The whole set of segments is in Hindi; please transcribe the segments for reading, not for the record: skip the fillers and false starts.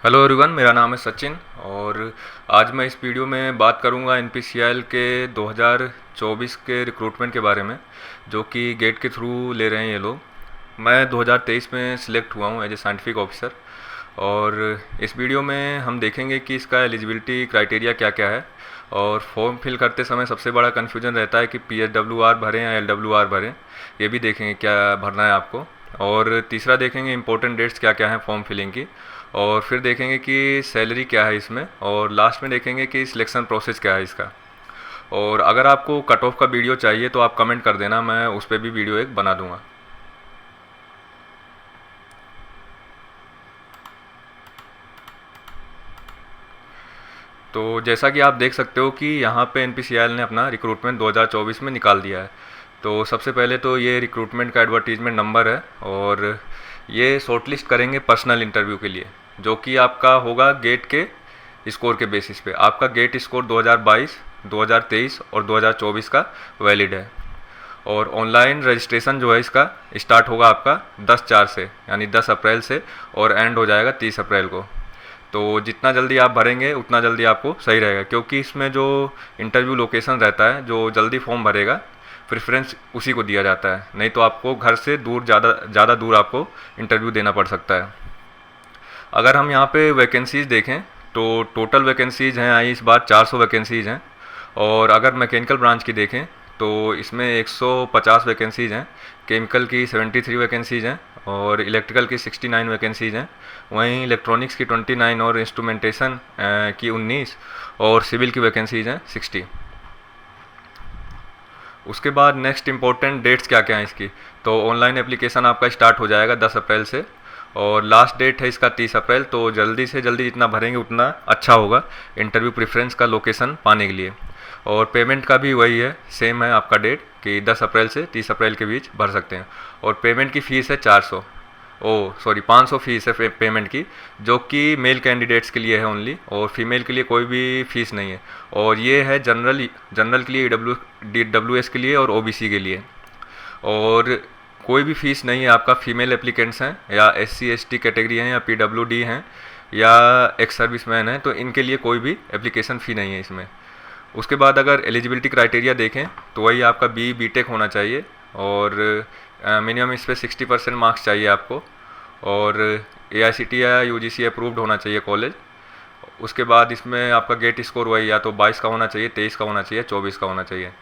हेलो एवरीवन, मेरा नाम है सचिन और आज मैं इस वीडियो में बात करूंगा एनपीसीआईएल के 2024 के रिक्रूटमेंट के बारे में, जो कि गेट के थ्रू ले रहे हैं ये लोग। मैं 2023 में सिलेक्ट हुआ हूं एज ए साइंटिफिक ऑफिसर और इस वीडियो में हम देखेंगे कि इसका एलिजिबिलिटी क्राइटेरिया क्या क्या है। और फॉर्म फिल करते समय सबसे बड़ा कन्फ्यूजन रहता है कि PSWR भरें या LWR भरें, ये भी देखेंगे क्या भरना है आपको। और तीसरा देखेंगे इंपॉर्टेंट डेट्स क्या क्या हैं फॉर्म फिलिंग की, और फिर देखेंगे कि सैलरी क्या है इसमें, और लास्ट में देखेंगे कि सिलेक्शन प्रोसेस क्या है इसका। और अगर आपको कट ऑफ का वीडियो चाहिए तो आप कमेंट कर देना, मैं उस पर भी वीडियो एक बना दूंगा। तो जैसा कि आप देख सकते हो कि यहाँ पे एनपीसीआईएल ने अपना रिक्रूटमेंट 2024 में निकाल दिया है। तो सबसे पहले तो ये रिक्रूटमेंट का एडवर्टीजमेंट नंबर है, और ये शॉर्टलिस्ट करेंगे पर्सनल इंटरव्यू के लिए, जो कि आपका होगा गेट के स्कोर के बेसिस पे। आपका गेट स्कोर 2022, 2023 और 2024 का वैलिड है। और ऑनलाइन रजिस्ट्रेशन जो है इसका स्टार्ट होगा आपका 10/4 से, यानी 10 अप्रैल से, और एंड हो जाएगा 30 अप्रैल को। तो जितना जल्दी आप भरेंगे उतना जल्दी आपको सही रहेगा, क्योंकि इसमें जो इंटरव्यू लोकेशन रहता है, जो जल्दी फॉर्म भरेगा प्रेफरेंस उसी को दिया जाता है, नहीं तो आपको घर से दूर ज़्यादा दूर आपको इंटरव्यू देना पड़ सकता है। अगर हम यहाँ पे वैकेंसीज़ देखें तो टोटल वैकेंसीज़ हैं आई इस बार 400 वैकेंसीज़ हैं। और अगर मैकेनिकल ब्रांच की देखें तो इसमें 150 वैकेंसीज़ हैं, केमिकल की 73 वैकेंसीज़ हैं, और इलेक्ट्रिकल की 69 वैकेंसीज़ हैं। वहीं इलेक्ट्रॉनिक्स की 29 और इंस्ट्रूमेंटेशन की 19, और सिविल की वैकेंसीज़ हैं 60। उसके बाद नेक्स्ट इंपॉर्टेंट डेट्स क्या क्या हैं इसकी, तो ऑनलाइन एप्लीकेशन आपका स्टार्ट हो जाएगा 10 अप्रैल से, और लास्ट डेट है इसका 30 अप्रैल। तो जल्दी से जल्दी जितना भरेंगे उतना अच्छा होगा इंटरव्यू प्रेफरेंस का लोकेशन पाने के लिए। और पेमेंट का भी वही है, सेम है आपका डेट कि 10 अप्रैल से 30 अप्रैल के बीच भर सकते हैं। और पेमेंट की फ़ीस है 400, 500 फीस है पेमेंट की, जो कि मेल कैंडिडेट्स के लिए है ओनली, और फीमेल के लिए कोई भी फीस नहीं है। और ये है जनरल के लिए, DWS के लिए और OBC के लिए। और कोई भी फीस नहीं है आपका फीमेल एप्लीकेंट्स हैं, या SC ST कैटेगरी हैं, या PWD हैं, या एक्स सर्विसमैन हैं, तो इनके लिए कोई भी एप्लीकेशन फ़ी नहीं है इसमें। उसके बाद अगर एलिजिबिलिटी क्राइटेरिया देखें तो वही आपका BTech होना चाहिए, और मिनिमम इस पर 60% मार्क्स चाहिए आपको, और AICTE या UGC अप्रूव्ड होना चाहिए कॉलेज। उसके बाद इसमें आपका गेट स्कोर वही या तो 22 का होना चाहिए, 23 का होना चाहिए, 24 का होना चाहिए।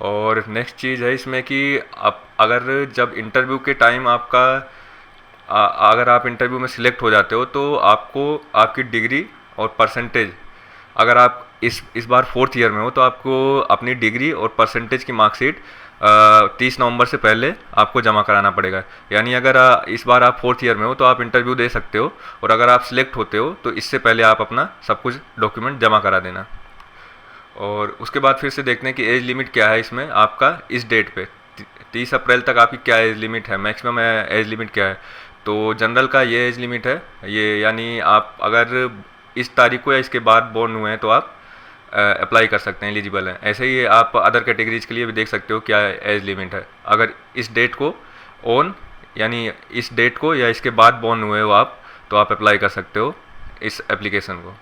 और नेक्स्ट चीज़ है इसमें कि आप अगर जब इंटरव्यू के टाइम अगर आप इंटरव्यू में सिलेक्ट हो जाते हो तो आपको आपकी डिग्री और परसेंटेज, अगर आप इस बार 4th ईयर में हो तो आपको अपनी डिग्री और परसेंटेज की मार्कशीट 30 नवंबर से पहले आपको जमा कराना पड़ेगा। यानी अगर इस बार आप 4th ईयर में हो तो आप इंटरव्यू दे सकते हो, और अगर आप सिलेक्ट होते हो तो इससे पहले आप अपना सब कुछ डॉक्यूमेंट जमा करा देना। और उसके बाद फिर से देखते हैं कि एज लिमिट क्या है इसमें आपका इस डेट पे 30 अप्रैल तक आपकी क्या एज लिमिट है, मैक्सिमम एज लिमिट क्या है। तो जनरल का ये एज लिमिट है ये, यानी आप अगर इस तारीख को या इसके बाद बोर्न हुए हैं तो आप अप्लाई कर सकते हैं, एलिजिबल हैं। ऐसे ही आप अदर कैटेगरीज के लिए भी देख सकते हो क्या एज लिमिट है। अगर इस डेट को यानी इस डेट को या इसके बाद बोर्न हुए हो आप, तो आप अप्लाई कर सकते हो इस एप्लीकेशन को।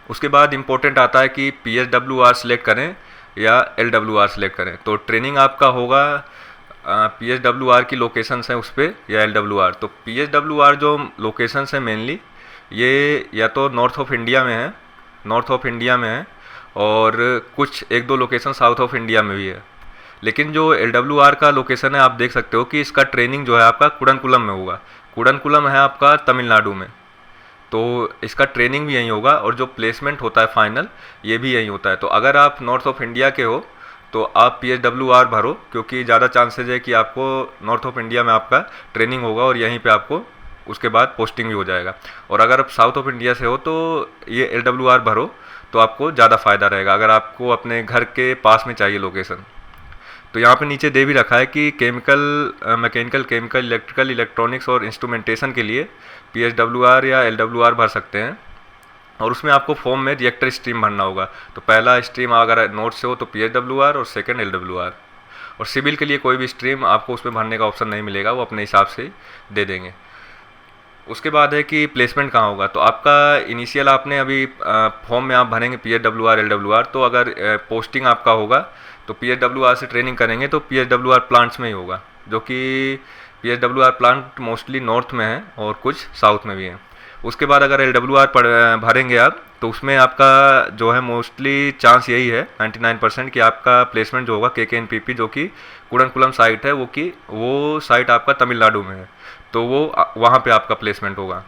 उसके बाद इम्पोर्टेंट आता है कि PSWR सेलेक्ट करें या LWR सेलेक्ट करें। तो ट्रेनिंग आपका होगा PSWR की लोकेशंस हैं उस पर, या LWR। तो PSWR जो लोकेशंस हैं मेनली ये या तो नॉर्थ ऑफ इंडिया में है, और कुछ 1-2 लोकेशन साउथ ऑफ इंडिया में भी है। लेकिन जो LWR का लोकेशन है आप देख सकते हो कि इसका ट्रेनिंग जो है आपका कुडनकुलम में होगा। कुडनकुलम है आपका तमिलनाडु में, तो इसका ट्रेनिंग भी यहीं होगा, और जो प्लेसमेंट होता है फाइनल ये भी यहीं होता है। तो अगर आप नॉर्थ ऑफ इंडिया के हो तो आप PSWR भरो, क्योंकि ज़्यादा चांसेज है कि आपको नॉर्थ ऑफ इंडिया में आपका ट्रेनिंग होगा और यहीं पे आपको उसके बाद पोस्टिंग भी हो जाएगा। और अगर आप साउथ ऑफ इंडिया से हो तो ये LWR भरो, तो आपको ज़्यादा फ़ायदा रहेगा अगर आपको अपने घर के पास में चाहिए लोकेशन। तो यहाँ पे नीचे दे भी रखा है कि मैकेनिकल, इलेक्ट्रिकल, इलेक्ट्रॉनिक्स और इंस्ट्रूमेंटेशन के लिए PSWR या LWR भर सकते हैं। और उसमें आपको फॉर्म में रिएक्टर स्ट्रीम भरना होगा। तो पहला स्ट्रीम अगर नोट से हो तो PSWR, और सेकंड LWR। और सिविल के लिए कोई भी स्ट्रीम आपको उसमें भरने का ऑप्शन नहीं मिलेगा, वो अपने हिसाब से दे देंगे। उसके बाद है कि प्लेसमेंट कहाँ होगा। तो आपका इनिशियल आपने अभी फॉर्म में आप भरेंगे PSWR LWR, तो अगर पोस्टिंग आपका होगा तो PSWR से ट्रेनिंग करेंगे तो PSWR प्लांट्स में ही होगा, जो कि PSWR प्लांट मोस्टली नॉर्थ में है और कुछ साउथ में भी है। उसके बाद अगर LWR भरेंगे आप, तो उसमें आपका जो है मोस्टली चांस यही है 99% कि आपका प्लेसमेंट जो होगा KKNPP, जो कि कुडनकुलम साइट है, वो साइट आपका तमिलनाडु में है, तो वो वहाँ पे आपका प्लेसमेंट होगा।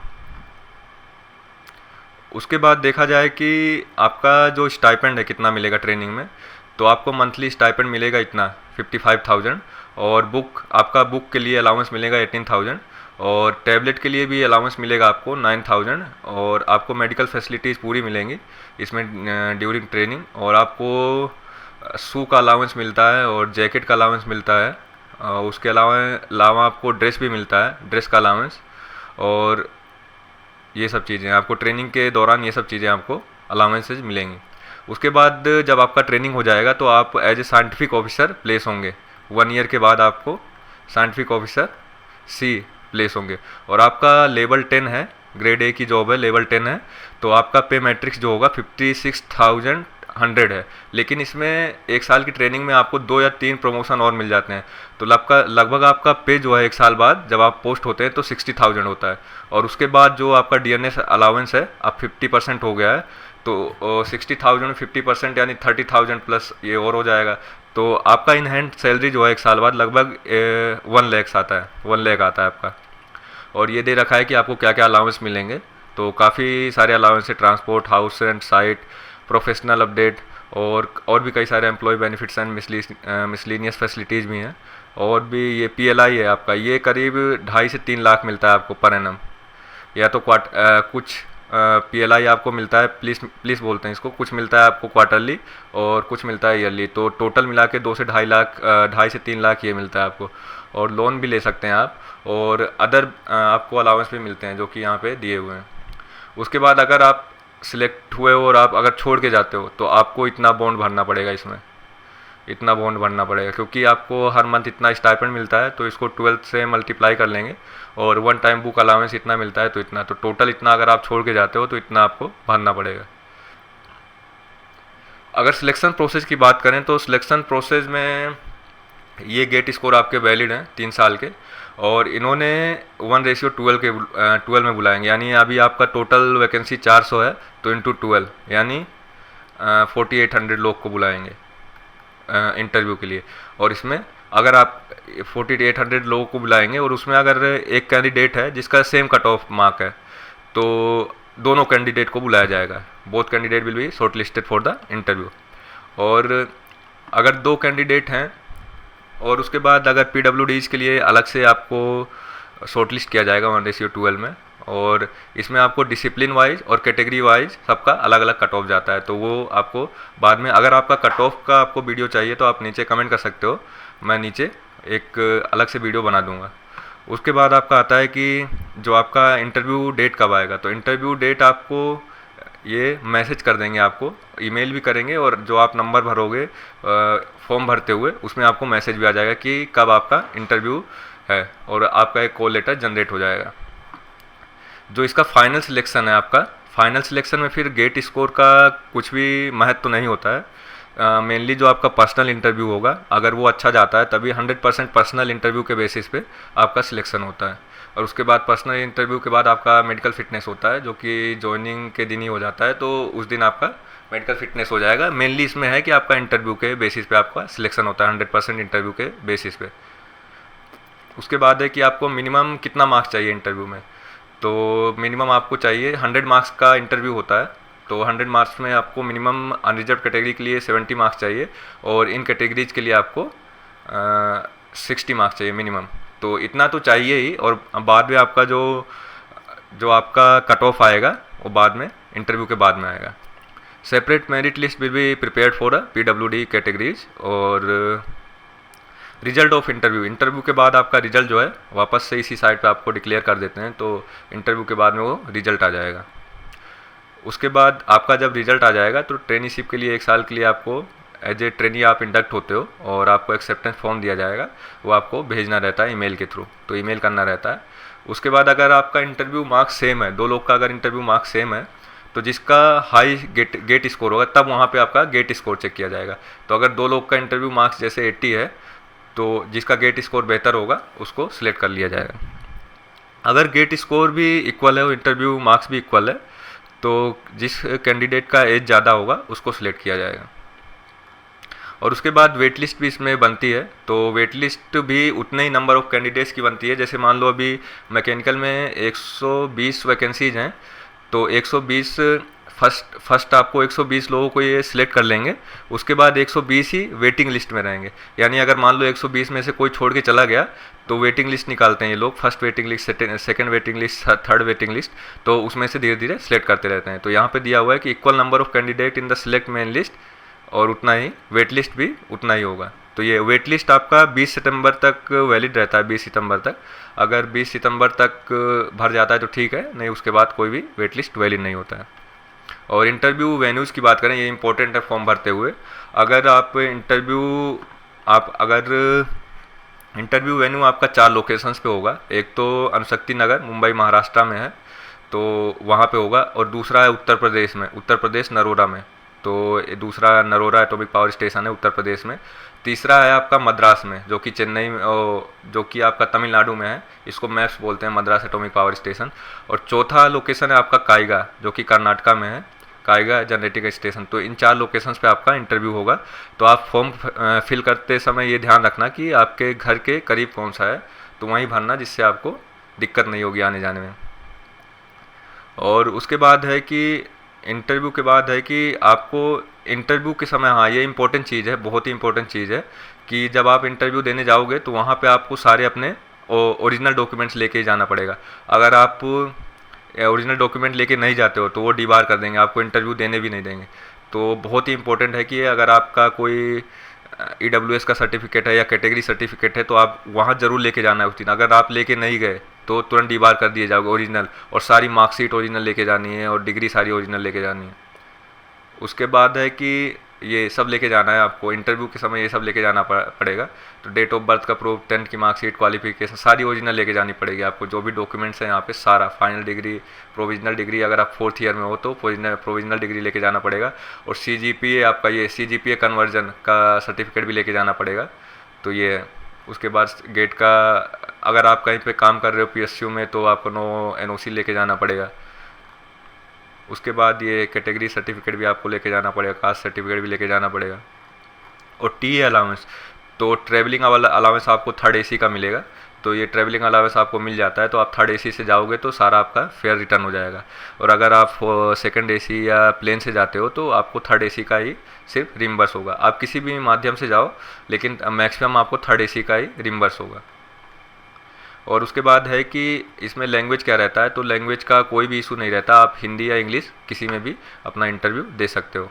उसके बाद देखा जाए कि आपका जो स्टाइपेंड है कितना मिलेगा ट्रेनिंग में, तो आपको मंथली स्टाइपेंड मिलेगा इतना 55,000, और बुक के लिए अलाउंस मिलेगा 18,000, और टैबलेट के लिए भी अलाउंस मिलेगा आपको 9,000, और आपको मेडिकल फैसिलिटीज़ पूरी मिलेंगी इसमें ड्यूरिंग ट्रेनिंग, और आपको शू का अलाउंस मिलता है और जैकेट का अलाउंस मिलता है, उसके अलावा आपको ड्रेस भी मिलता है, ड्रेस का अलाउंस, और ये सब चीज़ें आपको ट्रेनिंग के दौरान, ये सब चीज़ें आपको अलाउंसेज मिलेंगी। उसके बाद जब आपका ट्रेनिंग हो जाएगा तो आप as a scientific officer place होंगे। 1 ईयर के बाद आपको साइंटिफिक ऑफिसर C प्लेस होंगे, और आपका लेवल 10 है, ग्रेड A की जॉब है, लेवल 10 है, तो आपका पे मैट्रिक्स जो होगा 56,100 है। लेकिन इसमें 1 साल की ट्रेनिंग में आपको 2 या 3 प्रमोशन और मिल जाते हैं, तो लगभग आपका पे जो है 1 साल बाद जब आप पोस्ट होते हैं तो 60,000 होता है। और उसके बाद जो आपका DNS अलाउंस है अब 50% हो गया है, तो 60,000 में 50% यानी 30,000 प्लस ये और हो जाएगा, तो आपका इन हैंड सैलरी जो है 1 साल बाद लगभग 1 लाख आता है, 1 लाख आता है आपका। और ये दे रखा है कि आपको क्या क्या अलाउंस मिलेंगे, तो काफ़ी सारे अलाउंस है, transport, house and site, professional update, और भी कई सारे employ benefits and miscellaneous facilities भी हैं। और भी ये PLI है आपका, ये करीब 2.5 से 3 लाख मिलता है आपको पर एनम, या तो कुछ PLI आपको मिलता है, प्लीज़ बोलते हैं इसको, कुछ मिलता है आपको क्वार्टरली और कुछ मिलता है ईयरली, तो टोटल मिला के 2 से 2.5 लाख, 2.5 से 3 लाख ये मिलता है आपको। और लोन भी ले सकते हैं आप, और अदर आपको अलाउंस भी मिलते हैं जो कि यहाँ पे दिए हुए हैं। उसके बाद अगर आप सिलेक्ट हुए हो और आप अगर छोड़ के जाते हो तो आपको इतना बॉन्ड भरना पड़ेगा, इसमें इतना बॉन्ड भरना पड़ेगा, क्योंकि आपको हर मंथ इतना स्टाइपेंड मिलता है, तो इसको 12 से मल्टीप्लाई कर लेंगे, और 1 टाइम बुक अलाउंस इतना मिलता है, तो इतना, तो टोटल इतना अगर आप छोड़ के जाते हो तो इतना आपको भरना पड़ेगा। अगर सिलेक्शन प्रोसेस की बात करें तो सिलेक्शन प्रोसेस में ये गेट स्कोर आपके वैलिड हैं 3 साल के, और इन्होंने 1:12 में बुलाएंगे, यानी अभी आपका टोटल वैकेंसी 400 है, तो इंटू 12 यानी 4800 लोग को बुलाएंगे इंटरव्यू के लिए। और इसमें अगर आप 4800 लोगों को बुलाएंगे और उसमें अगर एक कैंडिडेट है जिसका सेम कट ऑफ मार्क है, तो दोनों कैंडिडेट को बुलाया जाएगा, both candidate will be short listed for the interview. और अगर 2 कैंडिडेट हैं, और उसके बाद अगर PWDs के लिए अलग से आपको शॉर्ट लिस्ट किया जाएगा 1:12 में, और इसमें आपको डिसिप्लिन वाइज और कैटेगरी वाइज सबका अलग अलग कट ऑफ जाता है, तो वो आपको बाद में, अगर आपका कट ऑफ का आपको वीडियो चाहिए तो आप नीचे कमेंट कर सकते हो, मैं नीचे एक अलग से वीडियो बना दूंगा। उसके बाद आपका आता है कि जो आपका इंटरव्यू डेट कब आएगा, तो इंटरव्यू डेट आपको ये मैसेज कर देंगे, आपको ईमेल भी करेंगे, और जो आप नंबर भरोगे फॉर्म भरते हुए उसमें आपको मैसेज भी आ जाएगा कि कब आपका इंटरव्यू है, और आपका एक कॉल लेटर जनरेट हो जाएगा। जो इसका फाइनल सिलेक्शन है, आपका फाइनल सिलेक्शन में फिर गेट स्कोर का कुछ भी महत्व तो नहीं होता है, मेनली जो आपका पर्सनल इंटरव्यू होगा, अगर वो अच्छा जाता है तभी 100% पर्सनल इंटरव्यू के बेसिस पे आपका सिलेक्शन होता है। और उसके बाद पर्सनल इंटरव्यू के बाद आपका मेडिकल फिटनेस होता है, जो कि जॉइनिंग के दिन ही हो जाता है, तो उस दिन आपका मेडिकल फिटनेस हो जाएगा। मेनली इसमें है कि आपका इंटरव्यू के बेसिस पे आपका सिलेक्शन होता है, 100% इंटरव्यू के बेसिस पे। उसके बाद है कि आपको मिनिमम कितना मार्क्स चाहिए इंटरव्यू में, तो मिनिमम आपको चाहिए 100 मार्क्स का इंटरव्यू होता है, तो 100 मार्क्स में आपको मिनिमम अनरिजर्व कैटेगरी के लिए 70 मार्क्स चाहिए, और इन कैटेगरीज के लिए आपको 60 मार्क्स चाहिए मिनिमम, तो इतना तो चाहिए ही। और बाद में आपका जो आपका कट ऑफ आएगा वो बाद में इंटरव्यू के बाद में आएगा। Separate merit list will be prepared for PWD categories. और रिजल्ट ऑफ इंटरव्यू के बाद आपका रिजल्ट जो है वापस से इसी साइट पे आपको डिक्लेयर कर देते हैं, तो इंटरव्यू के बाद में वो रिजल्ट आ जाएगा। उसके बाद आपका जब रिजल्ट आ जाएगा तो ट्रेनीशिप के लिए 1 साल के लिए आपको एज ए ट्रेनी आप इंडक्ट होते हो, और आपको एक्सेप्टेंस फॉर्म दिया जाएगा, वो आपको भेजना रहता है ईमेल के थ्रू, तो ईमेल करना रहता है। उसके बाद अगर आपका इंटरव्यू मार्क्स सेम है, दो लोग का अगर इंटरव्यू मार्क्स सेम है, तो जिसका हाई गेट स्कोर होगा तब वहाँ पे आपका गेट स्कोर चेक किया जाएगा। तो अगर दो लोग का इंटरव्यू मार्क्स जैसे 80 है, तो जिसका गेट स्कोर बेहतर होगा उसको सिलेक्ट कर लिया जाएगा। अगर गेट स्कोर भी इक्वल है और इंटरव्यू मार्क्स भी इक्वल है, तो जिस कैंडिडेट का एज ज़्यादा होगा उसको सिलेक्ट किया जाएगा। और उसके बाद वेट लिस्ट भी इसमें बनती है। तो वेट लिस्ट भी उतने ही नंबर ऑफ़ कैंडिडेट्स की बनती है। जैसे मान लो अभी मैकेनिकल में 120 वैकेंसीज हैं, तो 120 फर्स्ट आपको 120 लोगों को ये सिलेक्ट कर लेंगे। उसके बाद 120 ही वेटिंग लिस्ट में रहेंगे। यानी अगर मान लो 120 में से कोई छोड़ के चला गया तो वेटिंग लिस्ट निकालते हैं ये लोग, first waiting list, second waiting list, third waiting list, तो उसमें से धीरे धीरे सिलेक्ट करते रहते हैं। तो यहाँ पे दिया हुआ है कि equal number of candidate in the select main list, और उतना ही वेट लिस्ट भी उतना ही होगा। तो ये वेट लिस्ट आपका 20 सितंबर तक वैलिड रहता है, 20 सितंबर तक। अगर 20 सितंबर तक भर जाता है तो ठीक है, नहीं उसके बाद कोई भी वेट लिस्ट वैलिड नहीं होता है। और इंटरव्यू वेन्यूज़ की बात करें, ये इंपॉर्टेंट है फॉर्म भरते हुए। अगर इंटरव्यू वेन्यू आपका 4 लोकेशंस पे होगा। एक तो अणुशक्ति नगर मुंबई महाराष्ट्र में है, तो वहाँ पे होगा। और दूसरा है उत्तर प्रदेश में, उत्तर प्रदेश नरोरा में, तो दूसरा नरोरा एटॉमिक पावर स्टेशन है उत्तर प्रदेश में। तीसरा है आपका मद्रास में, जो कि चेन्नई में, जो कि आपका तमिलनाडु में है, इसको मैप्स बोलते हैं, मद्रास एटॉमिक पावर स्टेशन। और चौथा लोकेशन है आपका काइगा, जो कि कर्नाटका में है, काइगा जनरेटिंग स्टेशन। तो इन 4 लोकेशंस पे आपका इंटरव्यू होगा। तो आप फॉर्म फिल करते समय ये ध्यान रखना कि आपके घर के करीब कौन सा है, तो वहीं भरना, जिससे आपको दिक्कत नहीं होगी आने जाने में। और उसके बाद है कि इंटरव्यू के बाद है कि आपको इंटरव्यू के समय, हाँ ये इंपॉर्टेंट चीज़ है, बहुत ही इंपॉर्टेंट चीज़ है कि जब आप इंटरव्यू देने जाओगे तो वहाँ पे आपको सारे अपने ओरिजिनल डॉक्यूमेंट्स लेके ही जाना पड़ेगा। अगर आप ओरिजिनल डॉक्यूमेंट लेके नहीं जाते हो तो वो डिबार कर देंगे, आपको इंटरव्यू देने भी नहीं देंगे। तो बहुत ही इंपॉर्टेंट है कि अगर आपका कोई EWS का सर्टिफिकेट है या कैटेगरी सर्टिफिकेट है तो आप वहाँ ज़रूर लेके जाना है उस दिन। अगर आप लेके नहीं गए तो तुरंत डिबार कर दिए जाओगे ओरिजिनल, और सारी मार्कशीट ओरिजिनल लेके जानी है और डिग्री सारी ओरिजिनल लेके जानी है। उसके बाद है कि ये सब लेके जाना है आपको इंटरव्यू के समय, ये सब लेके जाना पड़ेगा। तो डेट ऑफ बर्थ का प्रूफ, 10th की मार्कशीट, क्वालिफिकेशन सारी ओरिजिनल लेके जानी पड़ेगी आपको। जो भी डॉक्यूमेंट्स हैं यहाँ पे सारा, फाइनल डिग्री, प्रोविजनल डिग्री, अगर आप 4th ईयर में हो तो प्रोविजनल डिग्री लेके जाना पड़ेगा। और CGPA आपका, ये CGPA कन्वर्जन का सर्टिफिकेट भी लेके जाना पड़ेगा। तो ये उसके बाद गेट का, अगर आप कहीं पे काम कर रहे हो PSU में तो आपको NOC लेके जाना पड़ेगा। उसके बाद ये कैटेगरी सर्टिफिकेट भी आपको लेके जाना पड़ेगा, कास्ट सर्टिफिकेट भी लेके जाना पड़ेगा। और टी अलाउंस, तो ट्रैवलिंग अलाउंस आपको 3rd AC का मिलेगा। तो ये ट्रैवलिंग अलाउंस आपको मिल जाता है, तो आप 3rd AC से जाओगे तो सारा आपका फेयर रिटर्न हो जाएगा। और अगर आप 2nd AC या प्लेन से जाते हो तो आपको 3rd AC का ही सिर्फ रिम्बर्स होगा। आप किसी भी माध्यम से जाओ, लेकिन मैक्सिमम आपको 3rd AC का ही रिम्बर्स होगा। और उसके बाद है कि इसमें लैंग्वेज क्या रहता है, तो लैंग्वेज का कोई भी इशू नहीं रहता, आप हिंदी या इंग्लिश किसी में भी अपना इंटरव्यू दे सकते हो।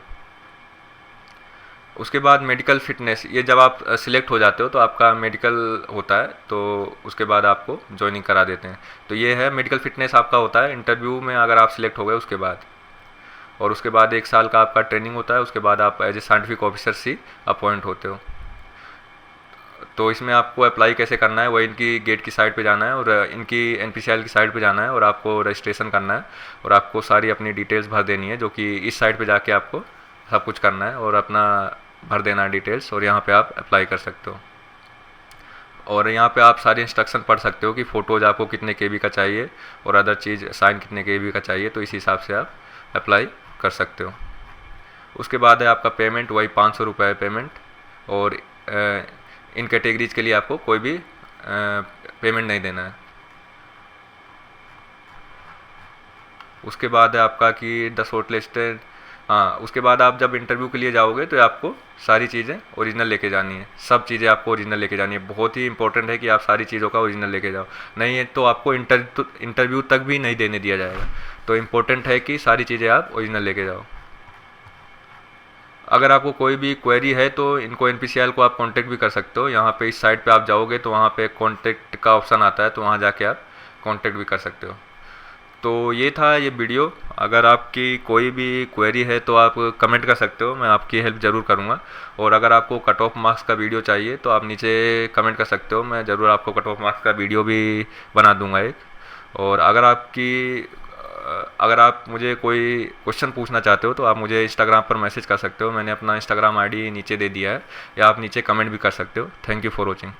उसके बाद मेडिकल फिटनेस, ये जब आप सिलेक्ट हो जाते हो तो आपका मेडिकल होता है, तो उसके बाद आपको ज्वाइनिंग करा देते हैं। तो ये है मेडिकल फिटनेस आपका होता है इंटरव्यू में, अगर आप सिलेक्ट हो गए उसके बाद। और उसके बाद 1 साल का आपका ट्रेनिंग होता है। उसके बाद आप as a scientific officer C appoint होते हो। तो इसमें आपको अप्लाई कैसे करना है, वही इनकी गेट की साइट पे जाना है और इनकी NPCL की साइट पे जाना है और आपको रजिस्ट्रेशन करना है और आपको सारी अपनी डिटेल्स भर देनी है, जो कि इस साइट पे जाके आपको सब कुछ करना है और अपना भर देना है डिटेल्स, और यहाँ पे आप अप्लाई कर सकते हो। और यहाँ पे आप सारे इंस्ट्रक्शन पढ़ सकते हो कि फ़ोटोज़ आपको कितने KB का चाहिए और अदर चीज़ साइन कितने KB का चाहिए, तो इस हिसाब से आप अप्लाई कर सकते हो। उसके बाद है आपका पेमेंट, वही 500 रुपये पेमेंट। और इन कैटेगरीज के लिए आपको कोई भी पेमेंट नहीं देना है। उसके बाद है आपका कि द शॉर्टलिस्टेड, हाँ उसके बाद आप जब इंटरव्यू के लिए जाओगे तो आपको सारी चीज़ें ओरिजिनल लेके जानी है, सब चीज़ें आपको ओरिजिनल लेके जानी है। बहुत ही इंपॉर्टेंट है कि आप सारी चीज़ों का ओरिजिनल लेके जाओ, नहीं है तो आपको इंटरव्यू तक भी नहीं देने दिया जाएगा। तो इम्पोर्टेंट है कि सारी चीज़ें आप ओरिजिनल लेके जाओ। अगर आपको कोई भी क्वेरी है तो इनको NPCL को आप कांटेक्ट भी कर सकते हो। यहाँ पे इस साइट पे आप जाओगे तो वहाँ पे कांटेक्ट का ऑप्शन आता है, तो वहाँ जाके आप कांटेक्ट भी कर सकते हो। तो ये था ये वीडियो। अगर आपकी कोई भी क्वेरी है तो आप कमेंट कर सकते हो, मैं आपकी हेल्प ज़रूर करूँगा। और अगर आपको कट ऑफ मार्क्स का वीडियो चाहिए तो आप नीचे कमेंट कर सकते हो, मैं ज़रूर आपको कट ऑफ मार्क्स का वीडियो भी बना दूँगा एक। और अगर आप मुझे कोई क्वेश्चन पूछना चाहते हो तो आप मुझे इंस्टाग्राम पर मैसेज कर सकते हो। मैंने अपना इंस्टाग्राम आईडी नीचे दे दिया है, या आप नीचे कमेंट भी कर सकते हो। Thank you for watching.